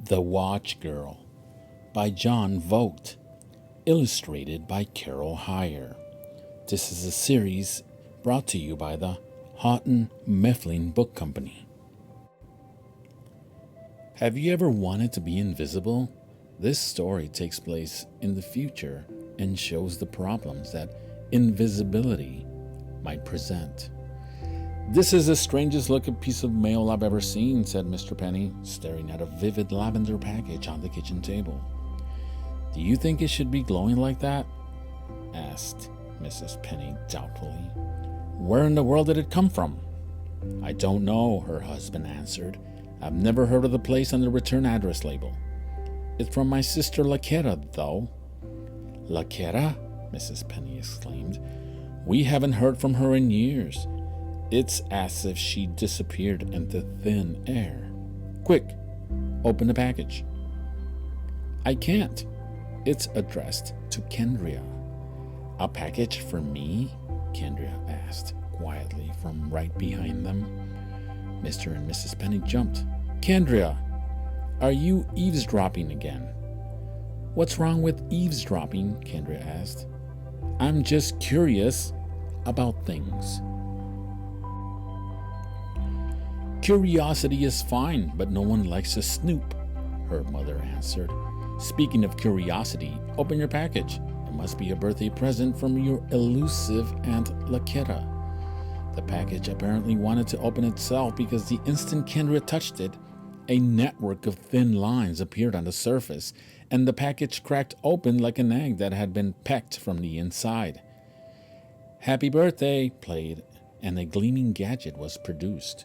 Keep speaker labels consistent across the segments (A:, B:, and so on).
A: The Watch Girl by John Vogt, illustrated by Carol Heyer. This is a series brought to you by the Houghton Mifflin Book Company. Have you ever wanted to be invisible? This story takes place in the future and shows the problems that invisibility might present. "This is the strangest looking piece of mail I've ever seen," said Mr. Penny, staring at a vivid lavender package on the kitchen table. "Do you think it should be glowing like that?" asked Mrs. Penny doubtfully. "Where in the world did it come from?" "I don't know," her husband answered. "I've never heard of the place on the return address label. It's from my sister Laquera, though." "Laquera?" Mrs. Penny exclaimed. "We haven't heard from her in years. It's as if she disappeared into thin air. Quick, open the package." "I can't. It's addressed to Kendria." "A package for me?" Kendria asked quietly from right behind them. Mr. and Mrs. Penny jumped. "Kendria, are you eavesdropping again?" "What's wrong with eavesdropping?" Kendria asked. "I'm just curious about things." "Curiosity is fine, but no one likes to snoop," her mother answered. "Speaking of curiosity, open your package. It must be a birthday present from your elusive Aunt Laquera." The package apparently wanted to open itself because the instant Kendria touched it, a network of thin lines appeared on the surface, and the package cracked open like an egg that had been pecked from the inside. "Happy Birthday" played, and a gleaming gadget was produced.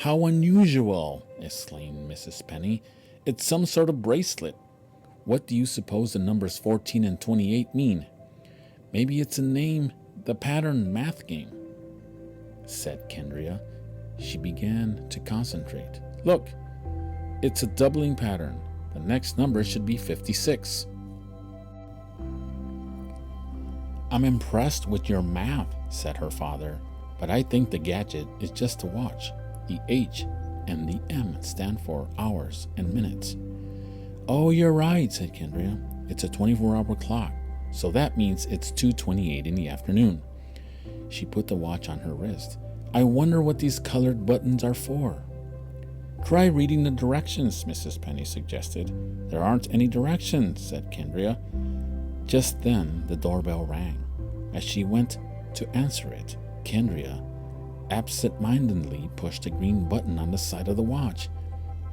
A: "How unusual!" exclaimed Mrs. Penny. "It's some sort of bracelet. What do you suppose the numbers 14 and 28 mean?" "Maybe it's a name, the pattern math game," said Kendria. She began to concentrate. "Look, it's a doubling pattern. The next number should be 56. "I'm impressed with your math," said her father, "but I think the gadget is just a watch. The H and the M stand for hours and minutes." "Oh, you're right," said Kendria. "It's a 24-hour clock, so that means it's 2:28 in the afternoon." She put the watch on her wrist. "I wonder what these colored buttons are for." "Try reading the directions," Mrs. Penny suggested. "There aren't any directions," said Kendria. Just then, the doorbell rang. As she went to answer it, Kendria absent-mindedly pushed a green button on the side of the watch.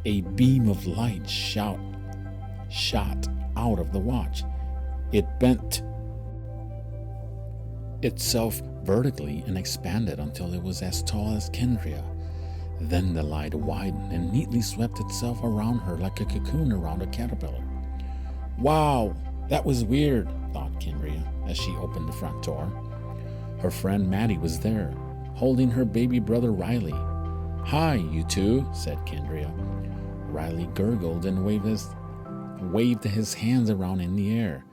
A: A beam of light shot out of the watch. It bent itself vertically and expanded until it was as tall as Kendria. Then the light widened and neatly swept itself around her like a cocoon around a caterpillar. "Wow, that was weird," thought Kendria as she opened the front door. Her friend Maddie was there, holding her baby brother Riley. "Hi, you two," said Kendria. Riley gurgled and waved his hands around in the air.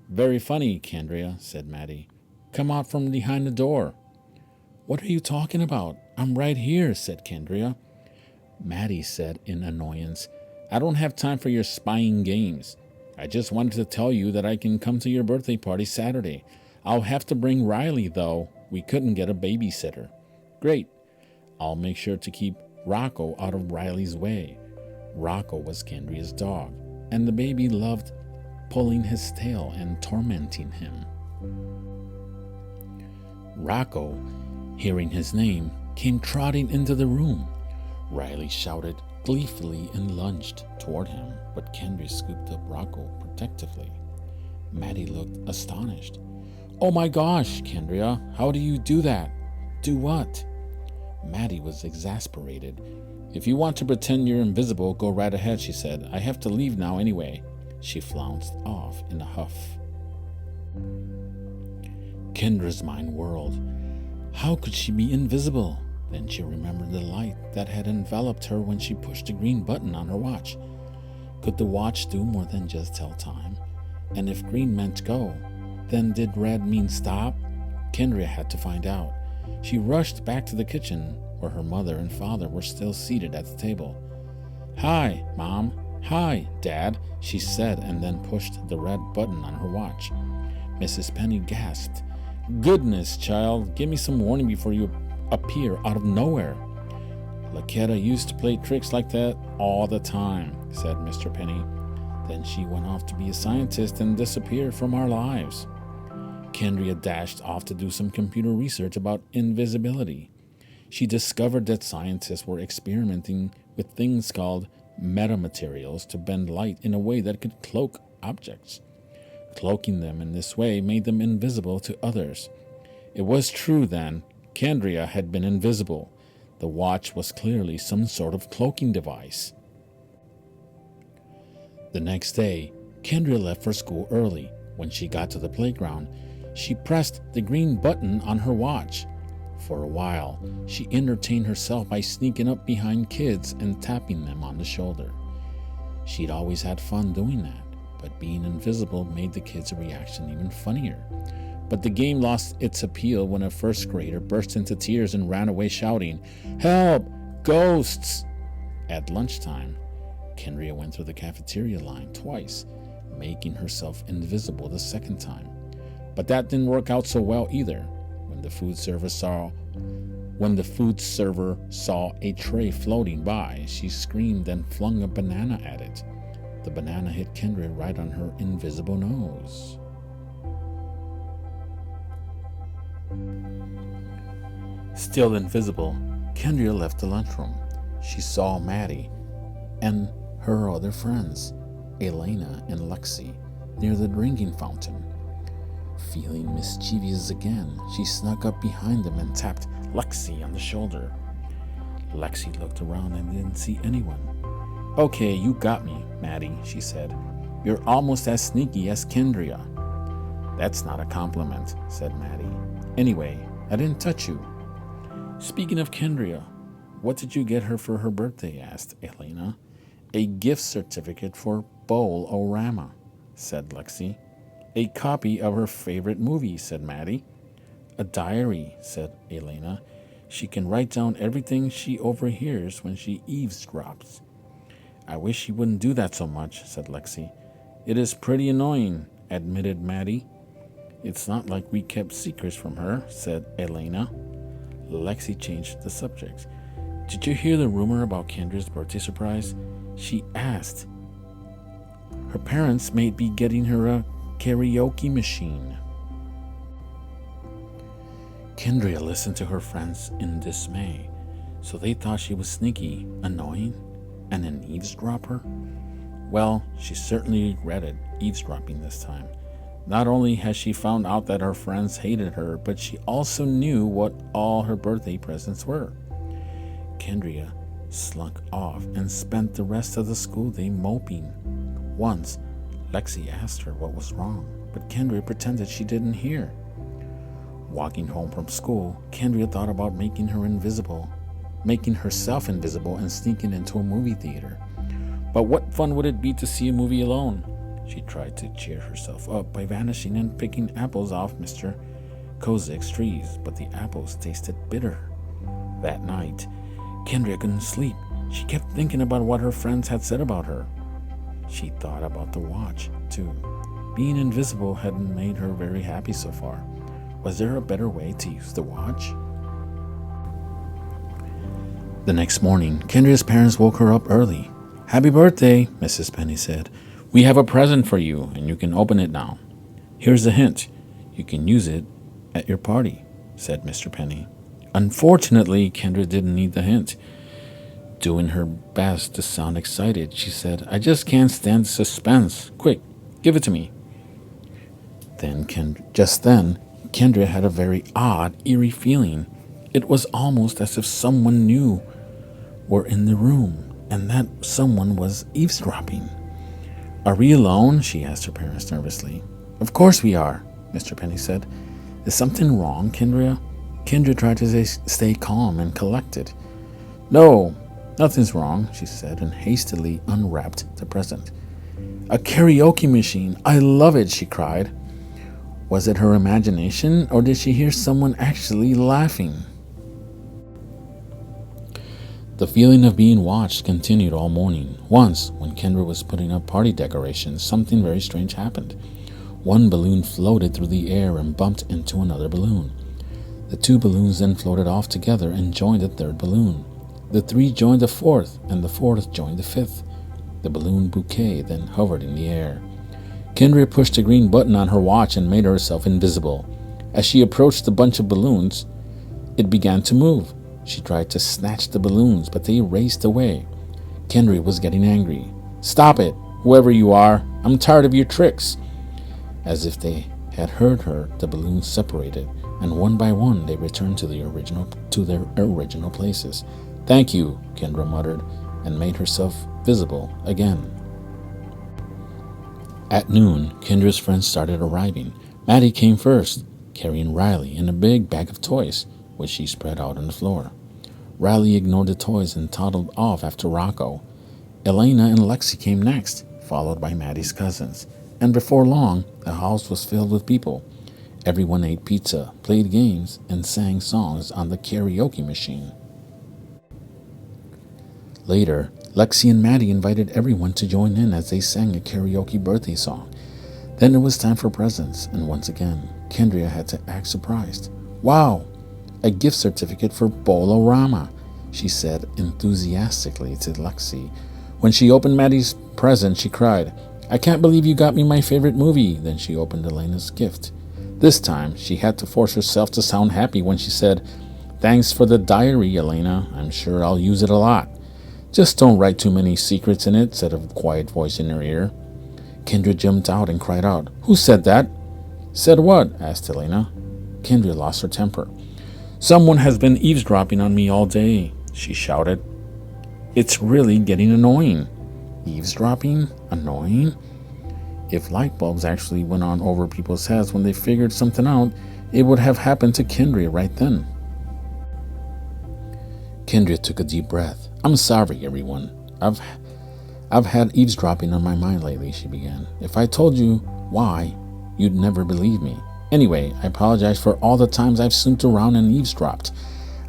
A: "Very funny, Kendria," said Maddie. "Come out from behind the door." "What are you talking about? I'm right here," said Kendria. Maddie said in annoyance, "I don't have time for your spying games. I just wanted to tell you that I can come to your birthday party Saturday. I'll have to bring Riley, though. We couldn't get a babysitter." "Great. I'll make sure to keep Rocco out of Riley's way." Rocco was Kendria's dog, and the baby loved pulling his tail and tormenting him. Rocco, hearing his name, came trotting into the room. Riley shouted gleefully and lunged toward him, but Kendria scooped up Rocco protectively. Maddie looked astonished. "Oh my gosh, Kendria, how do you do that?" "Do what?" Maddie was exasperated. "If you want to pretend you're invisible, go right ahead," she said. "I have to leave now anyway." She flounced off in a huff. Kendra's mind whirled. How could she be invisible? Then she remembered the light that had enveloped her when she pushed the green button on her watch. Could the watch do more than just tell time? And if green meant go, then did red mean stop? Kendria had to find out. She rushed back to the kitchen, where her mother and father were still seated at the table. "Hi, Mom," "Hi, Dad," she said, and then pushed the red button on her watch. Mrs. Penny gasped. "Goodness, child, give me some warning before you appear out of nowhere." "Laquetta used to play tricks like that all the time," said Mr. Penny. "Then she went off to be a scientist and disappeared from our lives." Kendria dashed off to do some computer research about invisibility. She discovered that scientists were experimenting with things called metamaterials to bend light in a way that could cloak objects. Cloaking them in this way made them invisible to others. It was true then, Kendria had been invisible. The watch was clearly some sort of cloaking device. The next day, Kendria left for school early. When she got to the playground, she pressed the green button on her watch. For a while, she entertained herself by sneaking up behind kids and tapping them on the shoulder. She'd always had fun doing that, but being invisible made the kids' reaction even funnier. But the game lost its appeal when a first grader burst into tears and ran away shouting, "Help! Ghosts!" At lunchtime, Kendria went through the cafeteria line twice, making herself invisible the second time. But that didn't work out so well either. When the food server saw a tray floating by, she screamed and flung a banana at it. The banana hit Kendria right on her invisible nose. Still invisible, Kendria left the lunchroom. She saw Maddie and her other friends, Elena and Lexi, near the drinking fountain. Feeling mischievous again, she snuck up behind them and tapped Lexi on the shoulder. Lexi looked around and didn't see anyone. "Okay, you got me, Maddie," she said. "You're almost as sneaky as Kendria." "That's not a compliment," said Maddie. "Anyway, I didn't touch you." "Speaking of Kendria, what did you get her for her birthday?" asked Elena. "A gift certificate for Bowl-O-Rama," said Lexi. "A copy of her favorite movie," said Maddie. "A diary," said Elena. "She can write down everything she overhears when she eavesdrops." "I wish she wouldn't do that so much," said Lexi. "It is pretty annoying," admitted Maddie. "It's not like we kept secrets from her," said Elena. Lexi changed the subject. "Did you hear the rumor about Kendria's birthday surprise?" she asked. "Her parents may be getting her a karaoke machine." Kendria listened to her friends in dismay. So they thought she was sneaky, annoying, and an eavesdropper? Well, she certainly regretted eavesdropping this time. Not only had she found out that her friends hated her, but she also knew what all her birthday presents were. Kendria slunk off and spent the rest of the school day moping. Once, Lexi asked her what was wrong, but Kendria pretended she didn't hear. Walking home from school, Kendria thought about making herself invisible and sneaking into a movie theater. But what fun would it be to see a movie alone? She tried to cheer herself up by vanishing and picking apples off Mr. Kozik's trees, but the apples tasted bitter. That night, Kendria couldn't sleep. She kept thinking about what her friends had said about her. She thought about the watch, too. Being invisible hadn't made her very happy so far. Was there a better way to use the watch? The next morning, Kendria's parents woke her up early. "Happy birthday," Mrs. Penny said. "We have a present for you, and you can open it now. Here's a hint. You can use it at your party," said Mr. Penny. Unfortunately, Kendria didn't need the hint. Doing her best to sound excited, she said, "I just can't stand suspense. Quick, give it to me." Just then, Kendria had a very odd, eerie feeling. It was almost as if someone new were in the room, and that someone was eavesdropping. "Are we alone?" she asked her parents nervously. "Of course we are," Mr. Penny said. "Is something wrong, Kendria?" Kendria tried to stay calm and collected. "No, nothing's wrong," she said, and hastily unwrapped the present. "A karaoke machine! I love it!" she cried. Was it her imagination, or did she hear someone actually laughing? The feeling of being watched continued all morning. Once, when Kendra was putting up party decorations, something very strange happened. One balloon floated through the air and bumped into another balloon. The two balloons then floated off together and joined the third balloon. The three joined the fourth, and the fourth joined the fifth. The balloon bouquet then hovered in the air. Kendra pushed the green button on her watch and made herself invisible. As she approached the bunch of balloons, it began to move. She tried to snatch the balloons, but they raced away. Kendra was getting angry. "Stop it, whoever you are. I'm tired of your tricks." As if they had heard her, the balloons separated, and one by one they returned to their original places. "Thank you," Kendra muttered, and made herself visible again. At noon, Kendra's friends started arriving. Maddie came first, carrying Riley and a big bag of toys, which she spread out on the floor. Riley ignored the toys and toddled off after Rocco. Elena and Lexi came next, followed by Maddie's cousins. And before long, the house was filled with people. Everyone ate pizza, played games, and sang songs on the karaoke machine. Later, Lexi and Maddie invited everyone to join in as they sang a karaoke birthday song. Then it was time for presents, and once again, Kendra had to act surprised. "Wow, a gift certificate for Bolorama," she said enthusiastically to Lexi. When she opened Maddie's present, she cried, "I can't believe you got me my favorite movie." Then she opened Elena's gift. This time, she had to force herself to sound happy when she said, "Thanks for the diary, Elena. I'm sure I'll use it a lot." "Just don't write too many secrets in it," said a quiet voice in her ear. Kendra jumped out and cried out, "Who said that?" "Said what?" asked Elena. Kendra lost her temper. "Someone has been eavesdropping on me all day," she shouted. "It's really getting annoying." Eavesdropping? Annoying? If light bulbs actually went on over people's heads when they figured something out, it would have happened to Kendra right then. Kendra took a deep breath. "I'm sorry, everyone. I've had eavesdropping on my mind lately," she began. "If I told you why, you'd never believe me. Anyway, I apologize for all the times I've snooped around and eavesdropped.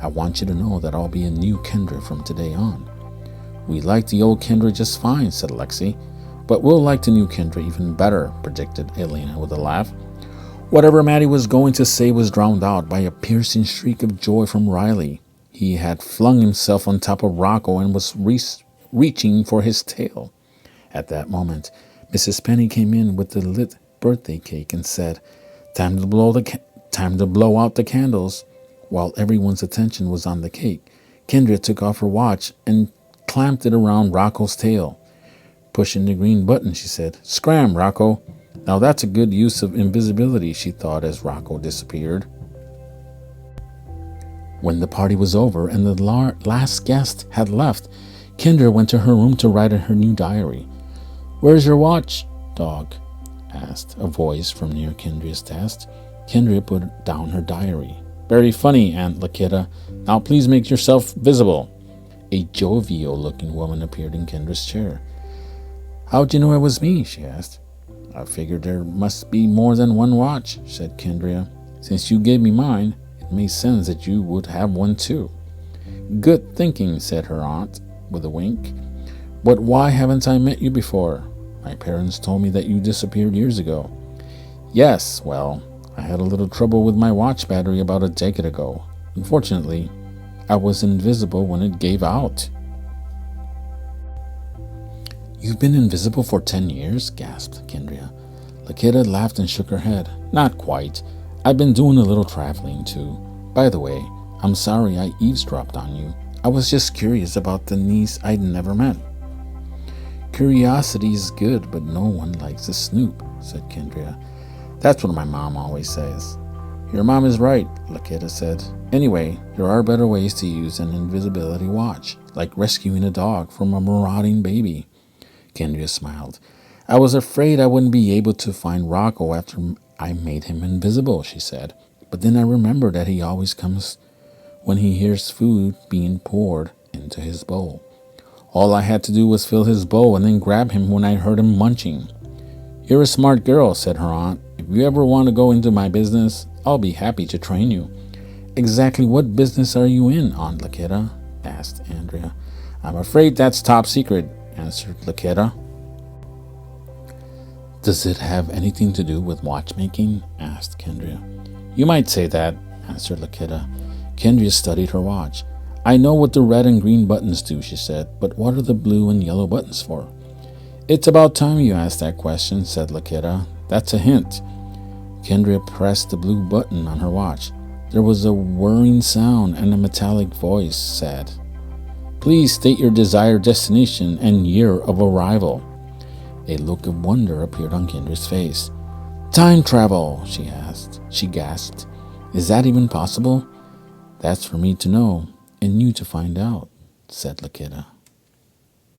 A: I want you to know that I'll be a new Kendra from today on." "We like the old Kendra just fine," said Lexi. "But we'll like the new Kendra even better," predicted Elena with a laugh. Whatever Maddie was going to say was drowned out by a piercing shriek of joy from Riley. He had flung himself on top of Rocco and was reaching for his tail. At that moment, Mrs. Penny came in with the lit birthday cake and said, Time to blow out the candles." While everyone's attention was on the cake, Kendra took off her watch and clamped it around Rocco's tail. Pushing the green button, she said, "Scram, Rocco." Now that's a good use of invisibility, she thought as Rocco disappeared. When the party was over and the last guest had left, Kendra went to her room to write in her new diary. "Where's your watch, dog?" asked a voice from near Kendra's desk. Kendra put down her diary. "Very funny, Aunt Lakita. Now please make yourself visible." A jovial-looking woman appeared in Kendra's chair. "How'd you know it was me?" she asked. "I figured there must be more than one watch," said Kendra. "Since you gave me mine, it made sense that you would have one too." "Good thinking," said her aunt with a wink. "But why haven't I met you before? My parents told me that you disappeared years ago." "Yes, well, I had a little trouble with my watch battery about a decade ago. Unfortunately, I was invisible when it gave out." "You've been invisible for 10 years? gasped Kendra. Lakita laughed and shook her head. "Not quite. I've been doing a little traveling too. By the way, I'm sorry I eavesdropped on you. I was just curious about the niece I'd never met." "Curiosity is good, but no one likes a snoop," said Kendra. "That's what my mom always says." "Your mom is right," Lakita said. "Anyway, there are better ways to use an invisibility watch, like rescuing a dog from a marauding baby." Kendra smiled. "I was afraid I wouldn't be able to find Rocco after I made him invisible," she said. "But then I remembered that he always comes when he hears food being poured into his bowl. All I had to do was fill his bowl and then grab him when I heard him munching." "You're a smart girl," said her aunt. "If you ever want to go into my business, I'll be happy to train you." "Exactly what business are you in, Aunt Lakita?" asked Andrea. I'm afraid that's top secret, answered Lakita. Does it have anything to do with watchmaking? Asked Kendria. You might say that, answered Lakita. Kendria studied her watch. I know what the red and green buttons do, she said, but what are the blue and yellow buttons for? It's about time you asked that question, said Lakita. That's a hint. Kendria pressed the blue button on her watch. There was a whirring sound and a metallic voice said, Please state your desired destination and year of arrival. A look of wonder appeared on Kendria's face. Time travel, she asked. She gasped. Is that even possible? That's for me to know and you to find out, said Lakita.